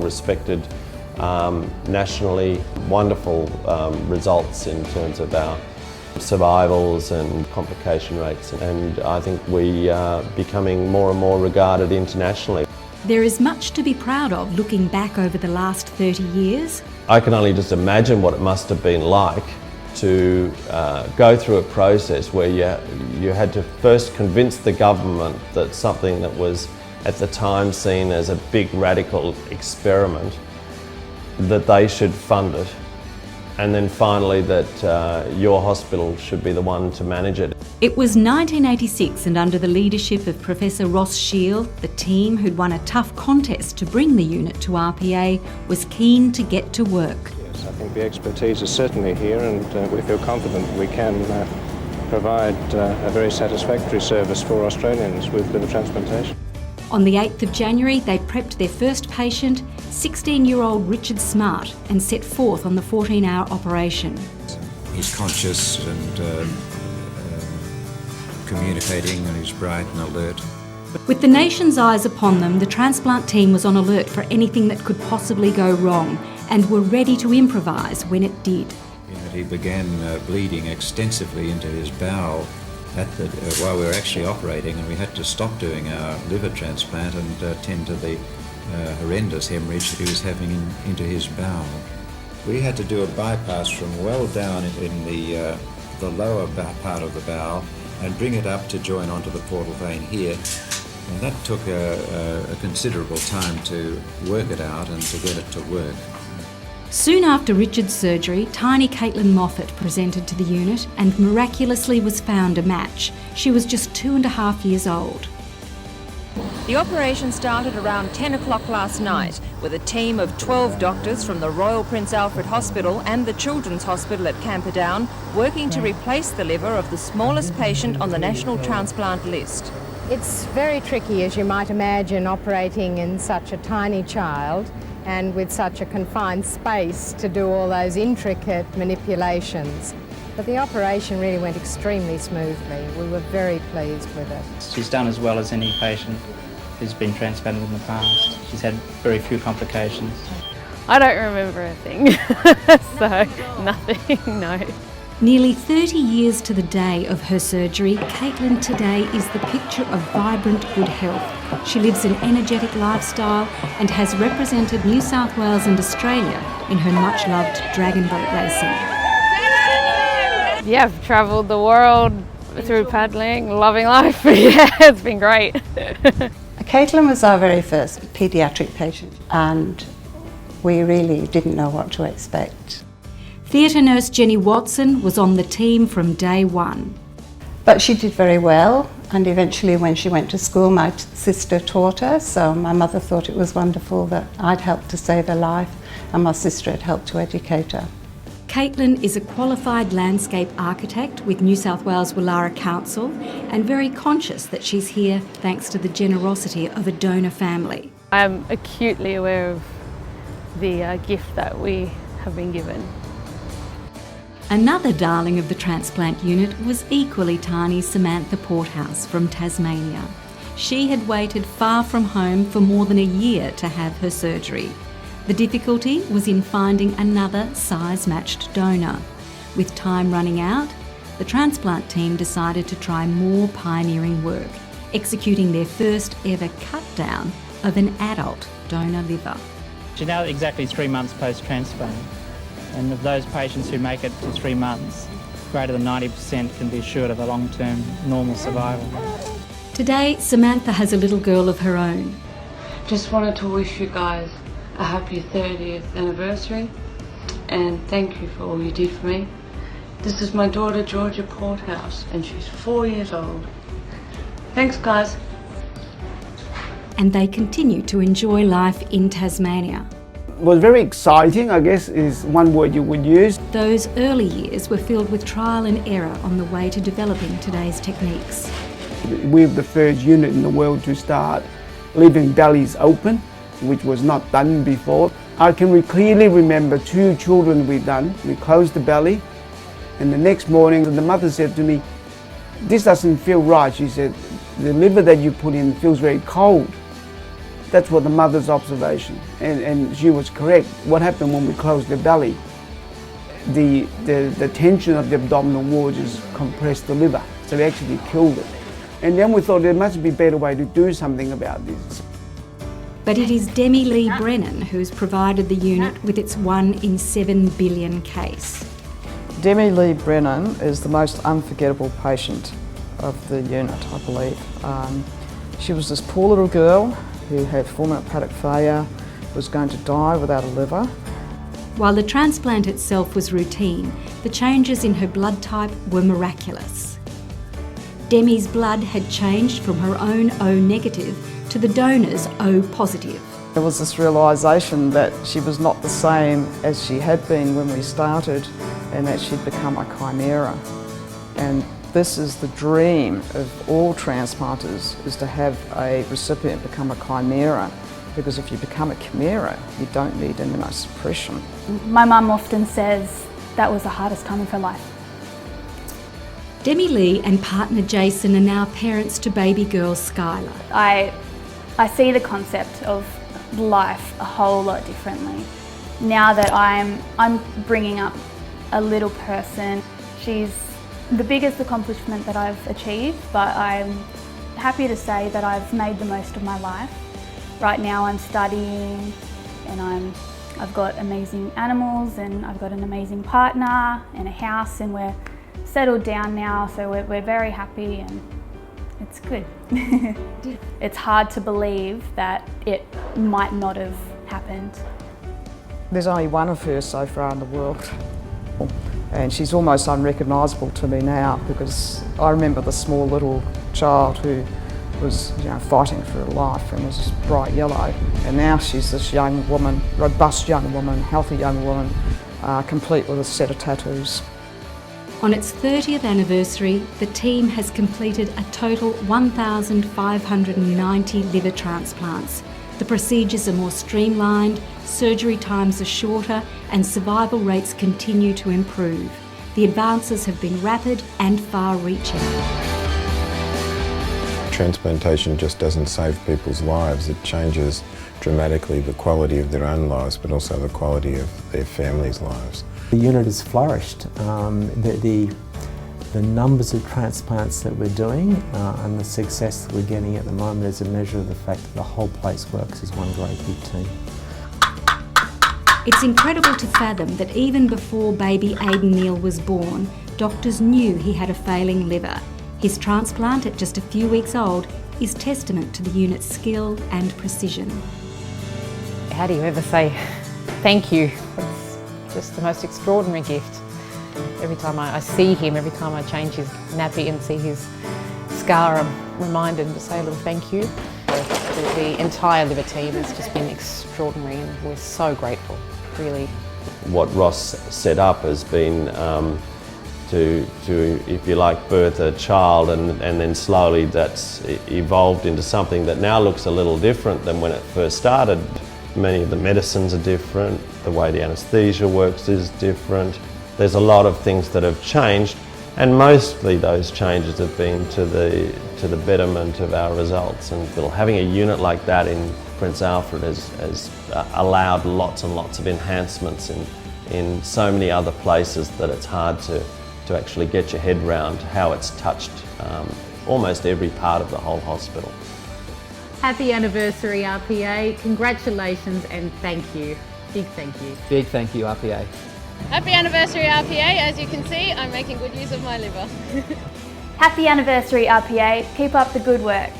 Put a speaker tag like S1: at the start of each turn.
S1: respected nationally, wonderful results in terms of our survivals and complication rates, and I think we are becoming more and more regarded internationally.
S2: There is much to be proud of looking back over the last 30 years.
S1: I can only just imagine what it must have been like to go through a process where you had to first convince the government that something that was at the time seen as a big radical experiment, that they should fund it, and then finally that your hospital should be the one to manage it.
S2: It was 1986, and under the leadership of Professor Ross Shiel, the team who'd won a tough contest to bring the unit to RPA was keen to get to work.
S3: Yes, I think the expertise is certainly here, and we feel confident we can provide a very satisfactory service for Australians with liver transplantation.
S2: On the 8th of January, they prepped their first patient, 16-year-old Richard Smart, and set forth on the 14-hour operation.
S4: He's conscious and communicating, and he's bright and alert.
S2: With the nation's eyes upon them, the transplant team was on alert for anything that could possibly go wrong and were ready to improvise when it did.
S4: He began bleeding extensively into his bowel while we were actually operating, and we had to stop doing our liver transplant and tend to the horrendous hemorrhage that he was having into his bowel. We had to do a bypass from well down in the lower part of the bowel and bring it up to join onto the portal vein here. And that took a considerable time to work it out and to get it to work.
S2: Soon after Richard's surgery, tiny Caitlin Moffat presented to the unit and miraculously was found a match. She was just 2.5 years old.
S5: The operation started around 10 o'clock last night with a team of 12 doctors from the Royal Prince Alfred Hospital and the Children's Hospital at Camperdown working to replace the liver of the smallest patient on the national transplant list.
S6: It's very tricky, as you might imagine, operating in such a tiny child and with such a confined space to do all those intricate manipulations. But the operation really went extremely smoothly. We were very pleased with it.
S7: She's done as well as any patient who's been transplanted in the past. She's had very few complications.
S8: I don't remember a thing, so nothing, no.
S2: Nearly 30 years to the day of her surgery, Caitlin today is the picture of vibrant good health. She lives an energetic lifestyle and has represented New South Wales and Australia in her much-loved dragon boat racing.
S8: Yeah, I've travelled the world through paddling, loving life. Yeah, it's been great.
S9: Caitlin was our very first paediatric patient, and we really didn't know what to expect.
S2: Theatre nurse Jenny Watson was on the team from day one.
S9: But she did very well, and eventually when she went to school, my sister taught her, so my mother thought it was wonderful that I'd helped to save her life, and my sister had helped to educate her.
S2: Caitlin is a qualified landscape architect with New South Wales Willara Council and very conscious that she's here thanks to the generosity of a donor family.
S8: I'm acutely aware of the gift that we have been given.
S2: Another darling of the transplant unit was equally tiny Samantha Porthouse from Tasmania. She had waited far from home for more than a year to have her surgery. The difficulty was in finding another size-matched donor. With time running out, the transplant team decided to try more pioneering work, executing their first ever cut-down of an adult donor liver.
S7: She's now exactly 3 months post-transplant, and of those patients who make it to 3 months, greater than 90% can be assured of a long-term normal survival.
S2: Today, Samantha has a little girl of her own.
S10: Just wanted to wish you guys a happy 30th anniversary and thank you for all you did for me. This is my daughter Georgia Porthouse and she's 4 years old. Thanks guys.
S2: And they continue to enjoy life in Tasmania.
S11: It was very exciting, I guess, is one word you would use.
S2: Those early years were filled with trial and error on the way to developing today's techniques.
S11: We're the first unit in the world to start leaving bellies open, which was not done before. I can clearly remember 2 children we've done. We closed the belly, and the next morning the mother said to me, "This doesn't feel right." She said, "The liver that you put in feels very cold." That's what the mother's observation, and she was correct. What happened when we closed the belly? The tension of the abdominal wall just compressed the liver, so we actually killed it. And then we thought there must be a better way to do something about this.
S2: But it is Demi Lee Brennan who's provided the unit with its 1 in 7 billion case.
S12: Demi Lee Brennan is the most unforgettable patient of the unit, I believe. She was this poor little girl who had fulminant hepatic failure, was going to die without a liver.
S2: While the transplant itself was routine, the changes in her blood type were miraculous. Demi's blood had changed from her own O negative to the donor's O positive.
S12: There was this realisation that she was not the same as she had been when we started, and that she'd become a chimera. And this is the dream of all transplanters, is to have a recipient become a chimera, because if you become a chimera, you don't need immunosuppression.
S13: My mum often says that was the hardest time of her life.
S2: Demi Lee and partner Jason are now parents to baby girl Skylar.
S13: I see the concept of life a whole lot differently. Now that I'm bringing up a little person, she's the biggest accomplishment that I've achieved, but I'm happy to say that I've made the most of my life. Right now I'm studying, and I've got amazing animals, and I've got an amazing partner and a house, and we're settled down now, so we're very happy, and it's good. It's hard to believe that it might not have happened.
S12: There's only one of her so far in the world, and she's almost unrecognisable to me now, because I remember the small little child who was, fighting for her life and was just bright yellow, and now she's this young woman, robust young woman, healthy young woman, complete with a set of tattoos.
S2: On its 30th anniversary, the team has completed a total 1,590 liver transplants. The procedures are more streamlined, surgery times are shorter, and survival rates continue to improve. The advances have been rapid and far-reaching.
S14: Transplantation just doesn't save people's lives. It changes dramatically the quality of their own lives, but also the quality of their families' lives.
S15: The unit has flourished. The numbers of transplants that we're doing and the success that we're getting at the moment is a measure of the fact that the whole place works as one great big team.
S2: It's incredible to fathom that even before baby Aiden Neale was born, doctors knew he had a failing liver. His transplant at just a few weeks old is testament to the unit's skill and precision.
S16: How do you ever say thank you? It's just the most extraordinary gift. Every time I see him, every time I change his nappy and see his scar, I'm reminded to say a little thank you. The entire liver team has just been extraordinary, and we're so grateful, really.
S1: What Ross set up has been to, if you like, birth a child, and then slowly that's evolved into something that now looks a little different than when it first started. Many of the medicines are different, the way the anaesthesia works is different. There's a lot of things that have changed, and mostly those changes have been to the betterment of our results. And having a unit like that in Prince Alfred has allowed lots and lots of enhancements in so many other places that it's hard to actually get your head round how it's touched almost every part of the whole hospital.
S17: Happy anniversary, RPA. Congratulations and thank you. Big thank you.
S18: Big thank you, RPA.
S19: Happy anniversary, RPA. As you can see, I'm making good use of my liver.
S13: Happy anniversary, RPA. Keep up the good work.